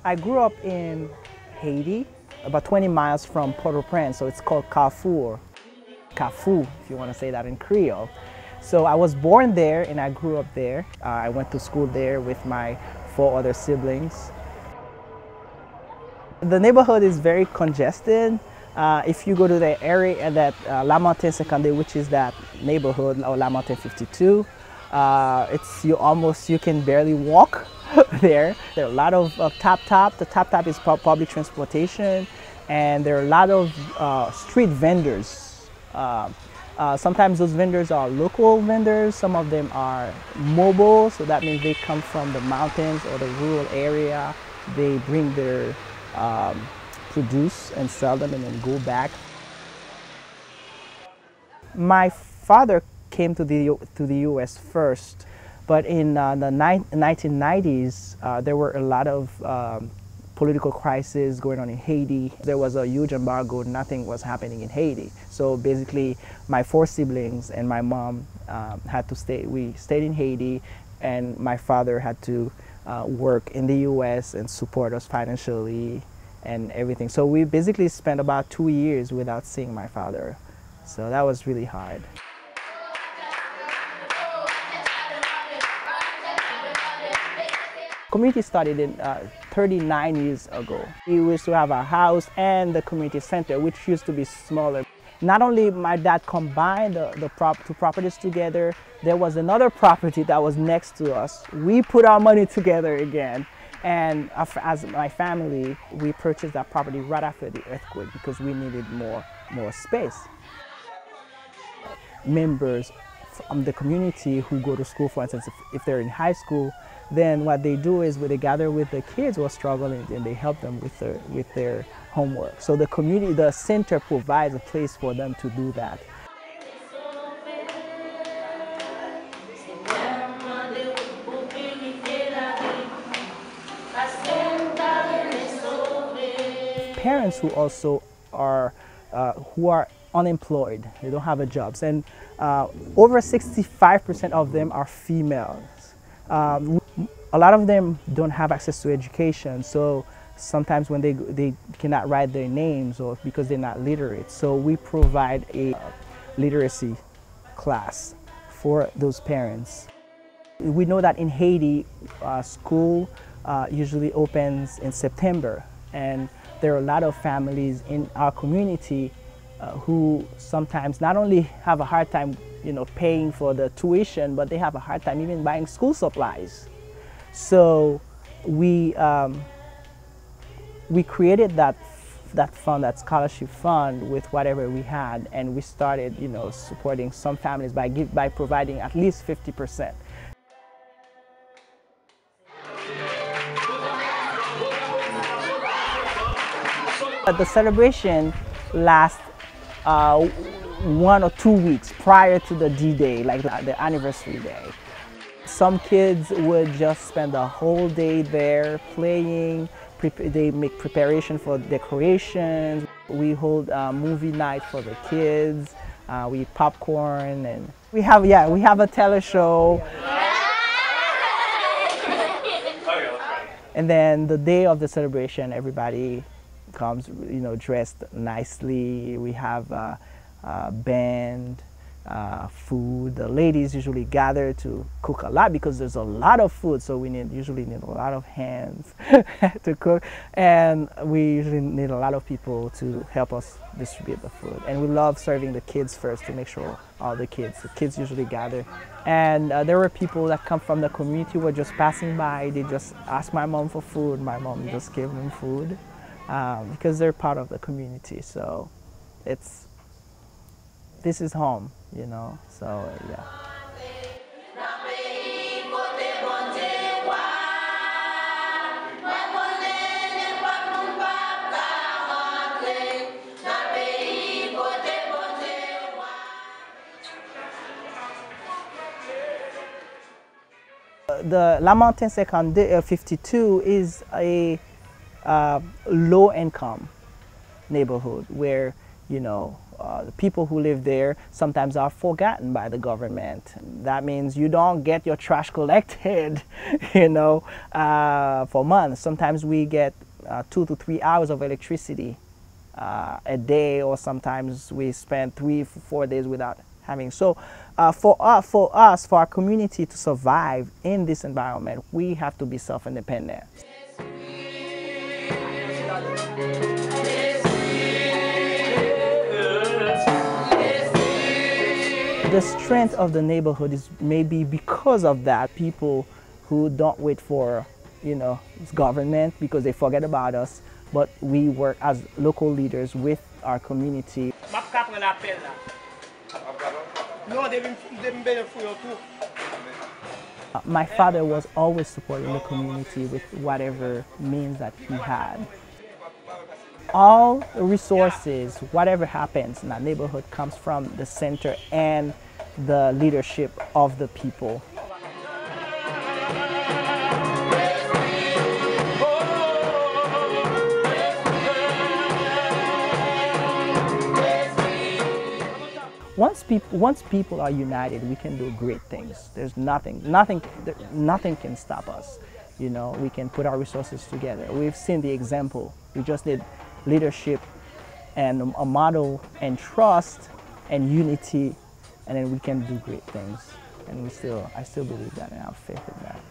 I grew up in Haiti, about 20 miles from Port-au-Prince, so it's called Carrefour. Carrefour, if you want to say that in Creole. So I was born there and I grew up there. I went to school there with my 4 other siblings. The neighborhood is very congested. If you go to the area that Lamentin Secondary, which is that neighborhood, or Lamentin 52, you can barely walk there. There are a lot of tap-tap. The tap-tap is public transportation, and there are a lot of street vendors. Sometimes those vendors are local vendors, some of them are mobile, so that means they come from the mountains or the rural area. They bring their produce and sell them and then go back. My father came to the US first, but in the 1990s there were a lot of political crisis going on in Haiti. There was a huge embargo, nothing was happening in Haiti. So basically my 4 siblings and my mom had to stay. We stayed in Haiti, and my father had to work in the US and support us financially and everything. So we basically spent about 2 years without seeing my father. So that was really hard. Community started in 39 years ago. We used to have a house and the community center, which used to be smaller. Not only my dad combined the 2 properties together, there was another property that was next to us. We put our money together again, and as my family, we purchased that property right after the earthquake because we needed more space. Members from the community who go to school, for instance, if they're in high school, then what they do is they gather with the kids who are struggling and they help them with their homework. So the community, the center provides a place for them to do that. Parents who also are unemployed, they don't have a jobs, and over 65% of them are females. A lot of them don't have access to education, so sometimes when they cannot write their names or because they're not literate. So we provide a literacy class for those parents. We know that in Haiti, school usually opens in September, and there are a lot of families in our community who sometimes not only have a hard time, paying for the tuition, but they have a hard time even buying school supplies. So we created that fund, that scholarship fund, with whatever we had, and we started, supporting some families by providing at least 50%. But the celebration lasts 1 or 2 weeks prior to the D-Day, like the anniversary day. Some kids would just spend the whole day there playing. They make preparation for decorations. We hold movie night for the kids. We eat popcorn, and we have a teleshow. And then the day of the celebration, everybody comes, dressed nicely. We have a band, food. The ladies usually gather to cook a lot because there's a lot of food, so we usually need a lot of hands to cook, and we usually need a lot of people to help us distribute the food. And we love serving the kids first to make sure the kids usually gather. And there were people that come from the community who were just passing by. They just asked my mom for food. My mom just gave them food because they're part of the community. So this is home, so yeah. The Lamentin 52 is a low-income neighborhood where, the people who live there sometimes are forgotten by the government. That means you don't get your trash collected, for months. Sometimes we get 2 to 3 hours of electricity a day, or sometimes we spend 3 to 4 days without having. So for our community to survive in this environment, we have to be self-independent. The strength of the neighborhood is maybe because of that. People who don't wait for, government because they forget about us, but we work as local leaders with our community. My father was always supporting the community with whatever means that he had. All resources, whatever happens in that neighborhood, comes from the center and the leadership of the people. Once people are united, we can do great things. There's nothing can stop us. We can put our resources together. We've seen the example. We just need leadership and a model and trust and unity, and then we can do great things. And I still believe that, and I have faith in that.